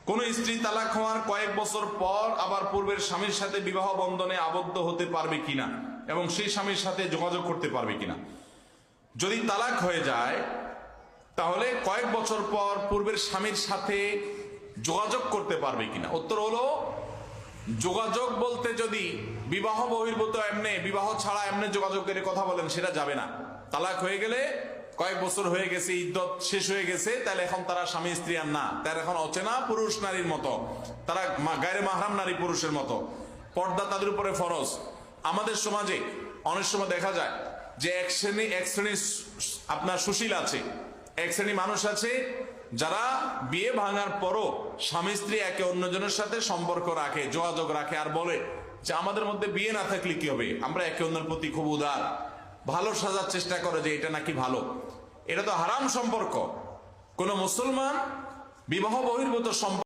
কোন স্ত্রী তালাক হওয়ার কয়েক বছর পর আবার পূর্বের স্বামীর সাথে বিবাহ বন্ধনে আবদ্ধ হতে পারবে কিনা এবং সেই স্বামীর সাথে যোগাযোগ করতে পারবে কিনা। যদি তালাক হয়ে যায় তাহলে কয়েক বছর পর পূর্বের স্বামীর সাথে যোগাযোগ করতে পারবে কিনা। উত্তর হলো, যোগাযোগ বলতে যদি বিবাহ বহির্ভূত এমনি বিবাহ ছাড়া এমনি যোগাযোগ করে কথা বলেন সেটা যাবে না। তালাক হয়ে গেলে কয়েক বছর হয়ে গেছে, ইদ্যত শেষ হয়ে গেছে, তাহলে এখন তারা স্বামী স্ত্রী আর না, তারা এখন অচেনা পুরুষ নারীর মতো, তারা গায়রে মাহরাম নারী পুরুষের মতো। পর্দা তাদের উপরে ফরজ। আমাদের সমাজে অনেক সময় দেখা যায় যে এক শ্রেণীর আপনার সুশীল আছে, এক শ্রেণী মানুষ আছে যারা বিয়ে ভাঙার পরও স্বামী স্ত্রী একে অন্যজনের সাথে সম্পর্ক রাখে, যোগাযোগ রাখে, আর বলে যে আমাদের মধ্যে বিয়ে না থাকলে কি হবে, আমরা একে অন্যের প্রতি খুব উদার, ভালো সাজার চেষ্টা করে যে এটা নাকি ভালো। এটা তো হারাম সম্পর্ক। কোন মুসলমান বিবাহ বহির্ভূত সম্পর্ক